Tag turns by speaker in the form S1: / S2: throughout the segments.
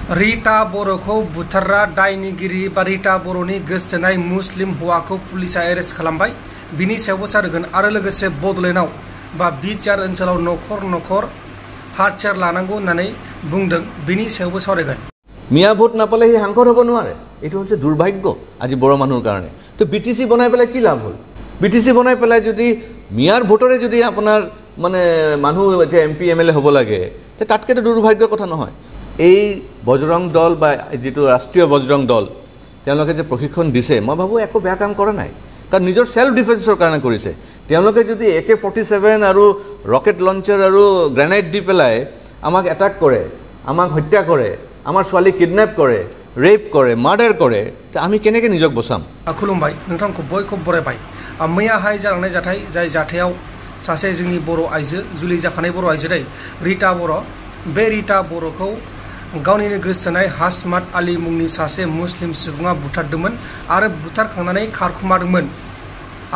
S1: Rita borokwo buthargra dainigiri ba Rita boroni गोसथोनाय मुस्लिम हौवाखौ पुलिसा arrest खालामबाय बिनि सायावबो सावरायगोन आरो लोगोसे बडलेण्डआव बा बिटिआर ओनसोलाव नखर नखर hatiyar lanangwo होननानै बुंदों बिनि सायावबो सावरायगोन
S2: मिया भोट नापाले हि हांकर हब नोवारे एटु हচ্ছে दुर्भाग्य আজি বড় মানুৰ কাৰণে তো বিটিসি বনাই পেলাই কি লাভ হল বিটিসি বনাই পেলাই যদি মিয়াৰ ভোটৰে যদি আপোনাৰ মানে মানুহ এতিয়া এমপি এমএলএ হ'ব লাগে তে তাতকে দুৰ্ভাগ্যৰ কথা নহয় এই বজৰং দল বা যেটো ৰাষ্ট্ৰীয় বজৰং দল তেওঁলোকে যে প্ৰশিক্ষণ দিছে মই ভাবো একো বেয়া কাম কৰা নাই কাৰণ নিজৰ সেলফ ডিফেন্সৰ কাৰণে কৰিছে তেওঁলোকে যদি AK-47 আৰু ৰকেট লঞ্চাৰ আৰু গ্ৰেনেড দি পেলাই আমাক এটাক কৰে আমাক হত্যা কৰে আমাৰ ছোৱালী কিডন্যাপ কৰে रेप करे मार्डार करे ता आमी केनेके निजक बसाम
S1: खुलुमबाय नोंथांखौ बयखौबो बरायबाय मैयाहाय जालांनाय जाथाय जाय जाथायाव सासे जोंनि बर' आइजो जुलि जाखानाय बर' आइजो दै रिटा बर' बे रिटा बर'खौ गावनिनो गोसथोनाय हासमात आली मुंनि सासे मुस्लिम सुबुङा बुथारदोंमोन आरो बुथारखांनानै खारखुमादोंमोन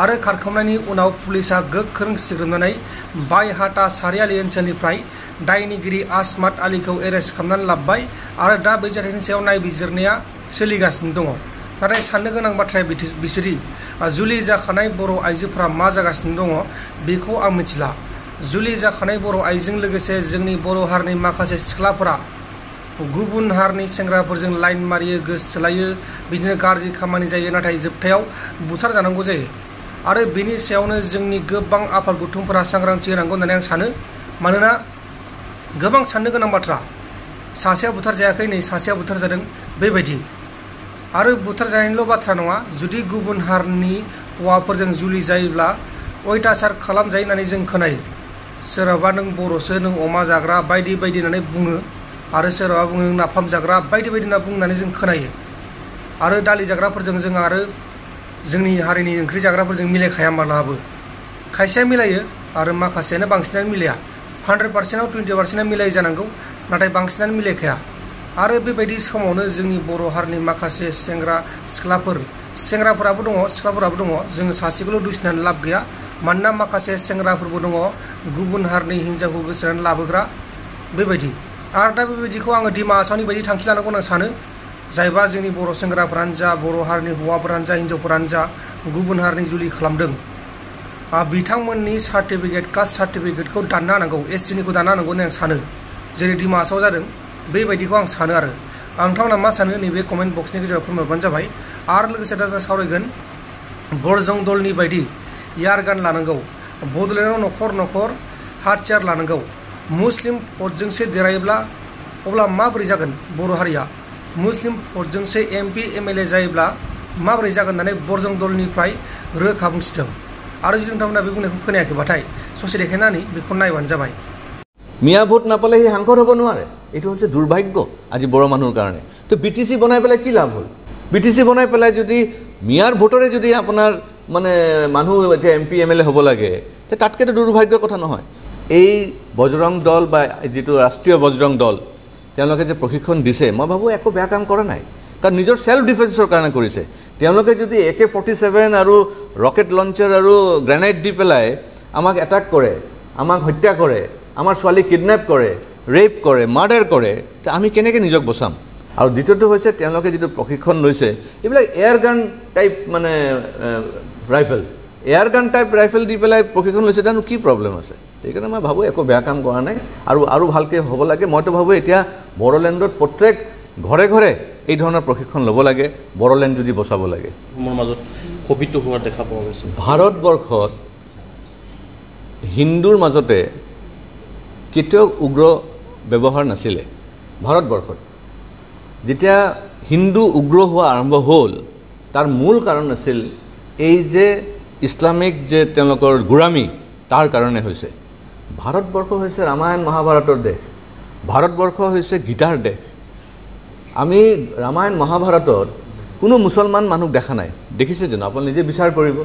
S1: आरो खारखुमनायनि उनाव पुलिसा गोख्रों सिग्रोमनानै बायहाटा सारियालि ओनसोलनिफ्राय दायनिगिरि आसमात आलीखौ एरेस्ट खालामनानै लाबबाय आरो दा बे जाथायनि सायाव नायबिजिरनाया सोलिगासिनो दङ नाथाय साननो गोनां बाथ्राया बिसोरदि जुलि जाखानाय बर' आइजोफोरा मा जागासिनो दङ बेखौ आं मिथिला जुलि जाखानाय बर' आइजों लोगोसे जोंनि बर' हारिनि माखासे सिख्लाफोरा गुबुन हारिनि सेंग्राफोरजों लाइन मारियो गोसोलायो बिदिनो गाज्रि खामानि जायो नाथाय जोबथायाव बुथार जानांगौ जायो आरो बेनि सायावनो जोंनि गोबां आफाद गुथुंफोरा सांग्रांथि होनांगौ होननानै आं सानो मानोना गोबां साननो गोनां बाथ्रा सासेया बुथार जायाखै नै सासेया बुथार जादों बेबायदि आरो बुथार जानायनिल' बाथ्रा नङा जुदि गुबुन हारिनि हौवाफोरजों जुलि जायोब्ला अयथासार खालामजायो होननानै जों खोनायो सोरहाबा नों बर'सो नों अमा जाग्रा बायदि बायदि होननानै बुङो आरो सोरहाबा बुङो नों नाफाम जाग्रा बायदि बायदि होनना बुंनानै जों खोनायो आरो दालि जाग्राफोरजों जों आरो जोंनि हारिनि ओंख्रि जाग्राफोरजों मिलायखाया मालाबाबो खायसेया मिलायो आरो माखासेयानो बांसिनानो मिलाया 100%आव 20% मिलाय जानांगौ नाथाय बांसिनानो मिलायखाया आरो बेबायदि समावनो जोंनि बर' हारिनि माखासे सेंग्रा सेंग्राफोराबो दङ सिख्लाफोराबो दङ जोङो सासेखौल' दुसिनानै लाब गैया मानोना माखासे सेंग्राफोरबो दङ गुबुन हारिनि हिन्जावखौ गोसोनानै लाबोग्रा बेबायदि आरो दा बेबायदिखौ आङो दिमा आसामनि बायदि थांखि लानांगौ होनना सानो जायबा जोंनि बर' सेंग्राफोरानो जा बर' हारिनि हौवाफोरानो जा हिन्जावफोरानो जा गुबुन हारिनि जुलि खालामदों बिथांमोननि सार्टिफिकेट कास्ट सार्टिफिकेटखौ दानना होनांगौ एसटिनिखौ दानना होनांगौ होननानै आं सानो जेरै दिमासाव जादों बेबायदिखौ आं सानो आरो नोंथांमोना मा सानो नैबे कमेन्ट बक्सनि गेजेराव फोरमायबानो जाबाय आरो लोगोसे दा जों सावरायगोन बरजं दलनि बायदि यार गान लानांगौ बडलेण्डआव नखर नखर hatiyar लानांगौ मुस्लिम भटजोंसो देरहायोब्ला अब्ला माबोरै जागोन बर' हारिया मुस्लिम भटजोंसो एमपि एमएलए जायोब्ला माबोरै जागोन होननानै बरजं दलनिफ्राय रोखा बुंथिदों आरो जुदि नोंथांमोना बे बुंनायखौ खोनायाखैबाथाय ससे देखायनानै बेखौ नायबानो जाबाय
S2: मिया भोट नापाले हि हांकर हब नोवारे एटु हচ্ছে दुर्भाग्य আজি বড় মানুৰ কাৰণে তো বিটিসি বনাই পেলাই কি লাভ হল বিটিসি বনাই পেলাই যদি মিয়াৰ ভোটৰে যদি আপোনাৰ মানে মানুহ এতিয়া এমপি এমএলএ হ'ব লাগে তে তাতকে দুৰ্ভাগ্যৰ কথা নহয় এই বজৰং দল বা যেটো ৰাষ্ট্ৰীয় বজৰং দল তেওঁলোকে যে প্ৰশিক্ষণ দিছে মই ভাবো একো বেয়া কাম কৰা নাই কাৰণ নিজৰ সেলফ ডিফেন্সৰ কাৰণে কৰিছে তেওঁলোকে যদি AK-47 আৰু ৰকেট লঞ্চাৰ আৰু গ্ৰেনেড দি পেলাই আমাক এটাক কৰে আমাক হত্যা কৰে আমাৰ ছোৱালী কিডন্যাপ কৰে रेप करे मार्डार करे ता आमी केनेके निजक बसाम আৰু দ্বিতীয়টো হৈছে তেওঁলোকে যেটো প্ৰশিক্ষণ লৈছে এইবিলাক এয়াৰ গান টাইপ মানে rifle air gun type rifle দি পেলাই প্ৰশিক্ষণ লৈছে তানো কি প্ৰবলেম আছে সেইকাৰণে মই ভাবো একো বেয়া কাম কৰা নাই আৰু ভালকে হ'ব লাগে মইতো ভাবো এতিয়া বড়োলেণ্ডত প্ৰত্যেক ঘৰে ঘৰে এই ধৰণৰ প্ৰশিক্ষণ ল'ব লাগে বড়োলেণ্ড যদি বচাব লাগে
S3: মোৰ মাজত কপিটো হোৱা দেখা পোৱা গৈছে
S2: ভাৰতবৰ্ষত হিন্দুৰ মাজতে কেতিয়াও উগ্ৰ ব্যৱহাৰ নাছিলে ভাৰতবৰ্ষত যেতিয়া হিন্দু উগ্ৰ হোৱা আৰম্ভ হ'ল তাৰ মূল কাৰণ আছিল এই যে ইছলামিক যে তেওঁলোকৰ গুৰামী তাৰ কাৰণে হৈছে ভাৰতবৰ্ষ হৈছে ৰামায়ণ মহাভাৰতৰ দেশ ভাৰতবৰ্ষ হৈছে গীতাৰ দেশ আমি ৰামায়ণ মহাভাৰতত কোনো মুছলমান মানুহ দেখা নাই দেখিছে জানো আপুনি নিজে বিচাৰ কৰিব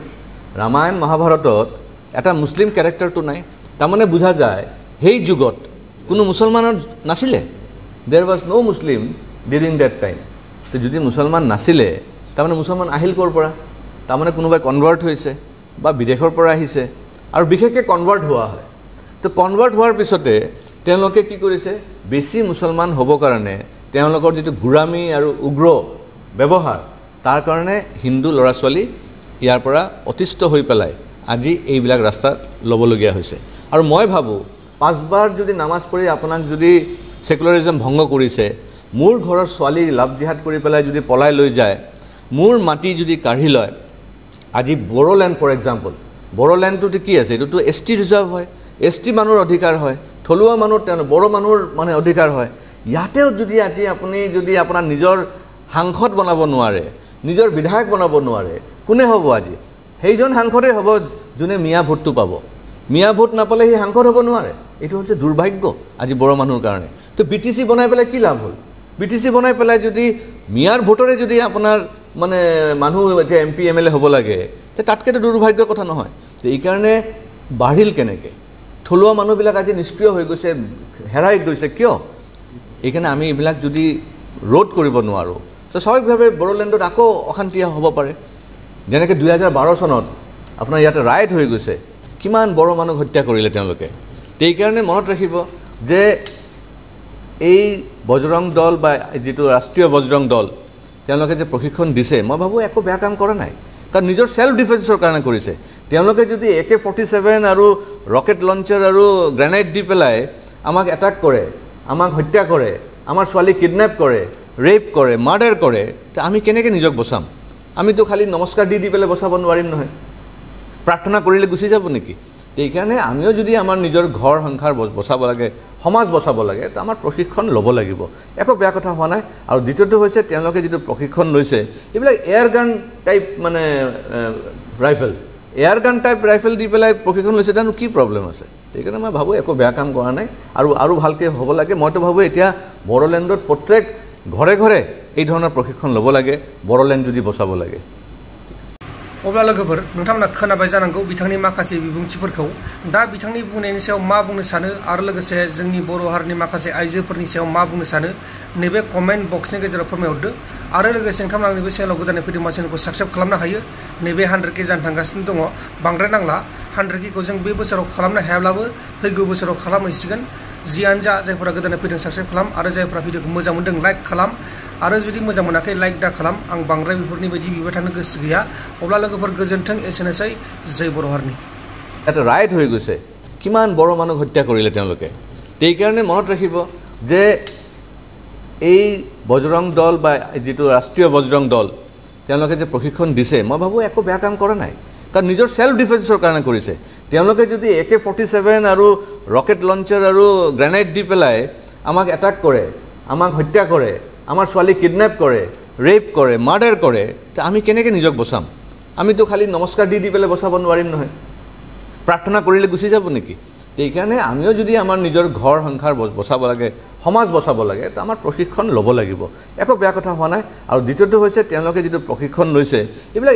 S2: ৰামায়ণ মহাভাৰতত এটা মুছলিম ক্যাৰেক্টাৰটো নাই তাৰমানে বুঝা যায় সেই যুগত কোনো মুছলমানৰ নাছিলে there was no Muslim during that time तो যদি মুছলমান নাছিলে তাৰমানে মুছলমান আহিল কৰ পৰা তাৰমানে কোনোবাই কনভাৰ্ট হৈছে বা বিদেশৰ পৰা আহিছে আৰু বিশেষকৈ কনভাৰ্ট হোৱা হয় তো কনভাৰ্ট হোৱাৰ পিছতে তেওঁলোকে কি কৰিছে বেছি মুছলমান হ'ব কাৰণে তেওঁলোকৰ যিটো গুৰামী আৰু উগ্ৰ ব্যৱহাৰ তাৰ কাৰণে হিন্দু ল'ৰা ছোৱালী ইয়াৰ পৰা অতিষ্ঠ হৈ পেলাই আজি এইবিলাক ৰাস্তাত ল'বলগীয়া হৈছে আৰু মই ভাবোঁ 5 বাৰ যদি নামাজ পঢ়ি আপোনাক যদি সেকুলাৰিজম ভংগ কৰিছে মোৰ ঘৰৰ ছোৱালী লাভ জিহাদ কৰি পেলাই যদি পলাই লৈ যায় মোৰ মাটি যদি কাঢ়ি লয় আজি বড়োলেণ্ড ফৰ এক্সাম্পল বড়োলেণ্ডটো কি আছে এইটোতো এছটি ৰিজাৰ্ভ হয় এছটি মানুহৰ অধিকাৰ হয় থলুৱা মানুহ বড়ো মানুহৰ মানে অধিকাৰ হয় ইয়াতেও যদি আজি আপুনি যদি আপোনাৰ নিজৰ সাংসদ বনাব নোৱাৰে নিজৰ বিধায়ক বনাব নোৱাৰে কোনে হ'ব আজি সেইজন সাংসদে হ'ব যোনে মিয়া ভোটটো পাব মিয়া ভোট নাপালে সেই সাংসদ হ'ব নোৱাৰে এইটো হৈছে দুৰ্ভাগ্য আজি বড়ো মানুহৰ কাৰণে তো বিটিসি বনাই পেলাই কি লাভ হ'ল বিটিসি বনাই পেলাই যদি মিয়াৰ ভোটৰে যদি আপোনাৰ মানে মানুহ এতিয়া এমপি এমএলএ হ'ব লাগে তে তাতকেতো দুৰ্ভাগ্যৰ কথা নহয় তো এই কাৰণে বাঢ়িল কেনেকৈ থলুৱা মানুহবিলাক আজি নিষ্ক্ৰিয় হৈ গৈছে হেৰাই গৈছে কিয় এইকাৰণে আমি এইবিলাক যদি ৰোধ কৰিব নোৱাৰোঁ তো স্বাভাৱিকভাৱে বড়োলেণ্ডত আকৌ অশান্তি হ'ব পাৰে যেনেকৈ 2012 চনত আপোনাৰ ইয়াতে ৰাইট হৈ গৈছে কিমান বড়ো মানুহ হত্যা কৰিলে তেওঁলোকে সেইকাৰণে মনত ৰাখিব যে এই বজৰং দল বা যিটো ৰাষ্ট্ৰীয় বজৰং দল তেওঁলোকে যে প্ৰশিক্ষণ দিছে মই ভাবোঁ একো বেয়া কাম কৰা নাই কাৰণ নিজৰ সেল্ফ ডিফেন্সৰ কাৰণে কৰিছে তেওঁলোকে যদি AK-47 আৰু ৰকেট লঞ্চাৰ আৰু গ্ৰেনেড দি পেলাই আমাক এটাক কৰে আমাক হত্যা কৰে আমাৰ ছোৱালী কিডনেপ কৰে ৰেপ কৰে মাৰ্ডাৰ কৰে তে আমি কেনেকৈ নিজক বচাম আমিতো খালি নমস্কাৰ দি পেলাই বচাব নোৱাৰিম নহয় প্ৰাৰ্থনা কৰিলে গুচি যাব নেকি সেইকাৰণে আমিও যদি আমাৰ নিজৰ ঘৰ সংসাৰ বচাব লাগে সমাজ বচাব লাগে তো আমাৰ প্ৰশিক্ষণ ল'ব লাগিব একো বেয়া কথা হোৱা নাই আৰু দ্বিতীয়টো হৈছে তেওঁলোকে যিটো প্ৰশিক্ষণ লৈছে এইবিলাক এয়াৰ গান টাইপ মানে rifle air gun type rifle দি পেলাই প্ৰশিক্ষণ লৈছে তানো কি প্ৰব্লেম আছে সেইকাৰণে মই ভাবোঁ একো বেয়া কাম কৰা নাই আৰু ভালকৈ হ'ব লাগে মইতো ভাবোঁ এতিয়া বড়োলেণ্ডত প্ৰত্যেক ঘৰে ঘৰে এই ধৰণৰ প্ৰশিক্ষণ ল'ব লাগে বড়োলেণ্ড যদি বচাব লাগে
S1: अब्ला लोगोफोर नोंथांमोना खोनाबाय जानांगौ बिथांनि माखासे बिबुंथिफोरखौ दा बिथांनि बुंनायनि सायाव मा बुंनो सानो आरो लोगोसे जोंनि बर' हारिनि माखासे आइजोफोरनि सायाव मा बुंनो सानो नैबे कमेन्ट बक्सनि गेजेराव फोरमायहरदो आरो लोगोसे नोंथांमोना आंनि बे चेनेलाव गोदानै फैदोंबा चेनेलखौ साबस्क्राइब खालामनो हायो नैबे 100K जानो थांगासिनो दङ बांद्राय नांला 100K खौ जों बे बोसोराव खालामनो हायाब्लाबो फैगौ बोसोराव खालामहैसिगोन जियानो जा जायफोरा गोदानै फैदों साबस्क्राइब खालाम आरो जायफोरा भिडिअखौ मोजां मोनदों लाइक खालाम आरो जुदि मोजां मोनाखै लाइक दा खालाम आं बांद्राय बेफोरनि बायदि बिबाय थानो गोसो गैया अब्ला लोगोफोर गोजोन्थों एसेनोसै जय बर' हारिनि
S2: ইয়াতে ৰাইট হৈ গৈছে কিমান বড়ো মানুহ হত্যা কৰিলে তেওঁলোকে সেইকাৰণে মনত ৰাখিব যে এই বজৰং দল বা যিটো ৰাষ্ট্ৰীয় বজৰং দল তেওঁলোকে যে প্ৰশিক্ষণ দিছে মই ভাবোঁ একো বেয়া কাম কৰা নাই কাৰণ নিজৰ সেল্ফ ডিফেন্সৰ কাৰণে কৰিছে তেওঁলোকে যদি AK-47 আৰু ৰকেট লঞ্চাৰ আৰু গ্ৰেনেড দি পেলাই আমাক এটাক কৰে আমাক হত্যা কৰে আমাৰ ছোৱালী কিডনেপ কৰে ৰেপ কৰে মাৰ্ডাৰ কৰে তে আমি কেনেকৈ নিজক বচাম আমিতো খালি নমস্কাৰ দি পেলাই বচাব নোৱাৰিম নহয় প্ৰাৰ্থনা কৰিলে গুচি যাব নেকি সেইকাৰণে আমিও যদি আমাৰ নিজৰ ঘৰ সংসাৰ বচাব লাগে সমাজ বচাব লাগে তো আমাৰ প্ৰশিক্ষণ ল'ব লাগিব একো বেয়া কথা হোৱা নাই আৰু দ্বিতীয়টো হৈছে তেওঁলোকে যিটো প্ৰশিক্ষণ লৈছে এইবিলাক